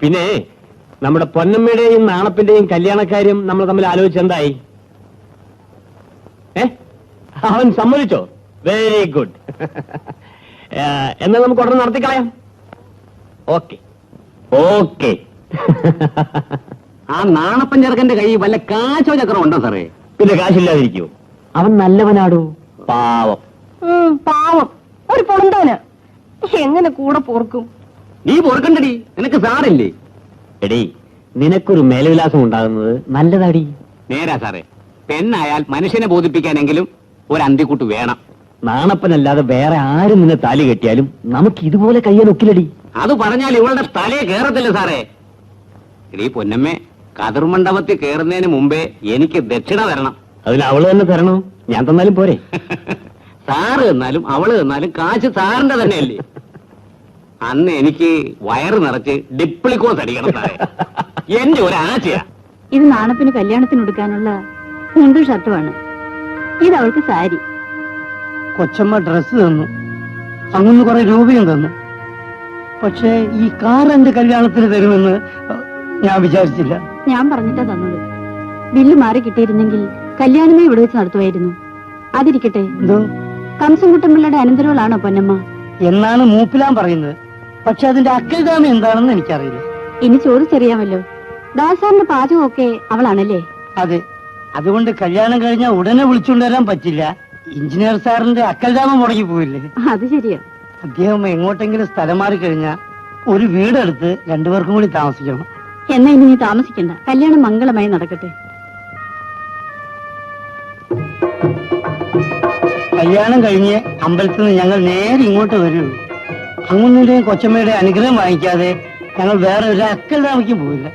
പിന്നെ നമ്മുടെ പൊന്നമ്മയുടെയും നാണപ്പിന്റെയും കല്യാണക്കാര്യം നമ്മൾ തമ്മിൽ ആലോചിച്ചെന്തായി? അവൻ സമ്മതിച്ചോ? Very good. എന്നാൽ നമുക്ക് ഉടനെ നടത്തിക്കളയാം. Okay okay. ആ നാണപ്പൻ ചെറുക്കന്റെ കൈ വല്ല കാശോ ചക്രം ഉണ്ടോ സാറേ? പിന്നെ കാശില്ലാതിരിക്കുമോ? അവൻ നല്ലവനാടോ. പാവം. പാവം ഒരു പൊളന്തവന് എങ്ങനെ കൂടെ പോർക്കും? നീ പൊറുക്കണ്ടടി, നിനക്ക് സാറില്ലേ? എടീ, നിനക്കൊരു മേൽവിലാസം ഉണ്ടാകുന്നത് നല്ലതാടി. നേരാ സാറേ, പെണ്ണായാൽ മനുഷ്യനെ ബോധിപ്പിക്കാനെങ്കിലും ഒരു അന്തിക്കൂട്ട് വേണം. നാണപ്പനല്ലാതെ വേറെ ആരും നിന്നെ താലി കെട്ടിയാലും നമുക്ക് ഇതുപോലെ കയ്യാൻ ഒക്കിലടി. അത് പറഞ്ഞാൽ ഇവളുടെ തലയെ കേറത്തില്ല സാറേ. എടീ പൊന്നമ്മേ, കതിർമണ്ഡപത്തിൽ കേറുന്നതിന് മുമ്പേ എനിക്ക് ദക്ഷിണ തരണം. അതിന് അവള് തന്നെ തരണോ? ഞാൻ തന്നാലും പോരെ? സാറ് തന്നാലും അവള് തന്നാലും കാശ് സാറിന്റെ തന്നെയല്ലേ. അന്ന് എനിക്ക് വയറ് നിറച്ച് ഡിപ്ലിക്കോസ് അടിക്കണം സാറേ. എന്റെ ഒരു ആശയാ. ഇത് നാണപ്പിന് കല്യാണത്തിന് എടുക്കാനുള്ള മുണ്ടും ഷർട്ടുമാണ്. ഇത് അവൾക്ക് സാരി. കൊച്ചമ്മ ഡ്രസ് തന്നു, അങ്ങനെ കുറെ രൂപയും തന്നു. പക്ഷേ ഈ കാർ എന്റെ കല്യാണത്തിന് തരുമെന്ന് ഞാൻ വിചാരിച്ചില്ല. ഞാൻ പറഞ്ഞിട്ടാ തന്നത്. ബില്ല് മാറി കിട്ടിയിരുന്നെങ്കിൽ കല്യാണമേ ഇവിടെ വെച്ച് നടത്തുമായിരുന്നു. അതിരിക്കട്ടെ, എന്തോ കംസൻകുട്ടമ്പിള്ളയുടെ അനന്തരവളാണോ പൊന്നമ്മ? എന്നാണ് മൂപ്പിലാൻ പറയുന്നത്. പക്ഷെ അതിന്റെ അക്കൽദാമം എന്താണെന്ന് എനിക്കറിയില്ല. ഇനി ചോദിച്ചറിയാമല്ലോ. ദാസാറിന്റെ പാചകമൊക്കെ അവളാണല്ലേ? അതെ, അതുകൊണ്ട് കല്യാണം കഴിഞ്ഞാൽ ഉടനെ വിളിച്ചുകൊണ്ടുവരാൻ പറ്റില്ല. എഞ്ചിനീയർ സാറിന്റെ അക്കൽദാമം മുടങ്ങി പോയില്ലേ? അത് ശരിയാ. അദ്ദേഹം എങ്ങോട്ടെങ്കിലും സ്ഥലം മാറി കഴിഞ്ഞാൽ ഒരു വീടെടുത്ത് രണ്ടുപേർക്കും കൂടി താമസിക്കണം. എന്നാ ഇനി നീ താമസിക്കണ്ട. കല്യാണം മംഗളമായി നടക്കട്ടെ. കല്യാണം കഴിഞ്ഞ് അമ്പലത്തിൽ നിന്ന് ഞങ്ങൾ നേരെ ഇങ്ങോട്ട് വരുള്ളൂ. അങ്ങുന്നതിന്റെയും കൊച്ചമ്മയുടെ അനുഗ്രഹം വാങ്ങിക്കാതെ ഞങ്ങൾ വേറെ ഒരു അക്കൽദാമയ്ക്കും പോയില്ല.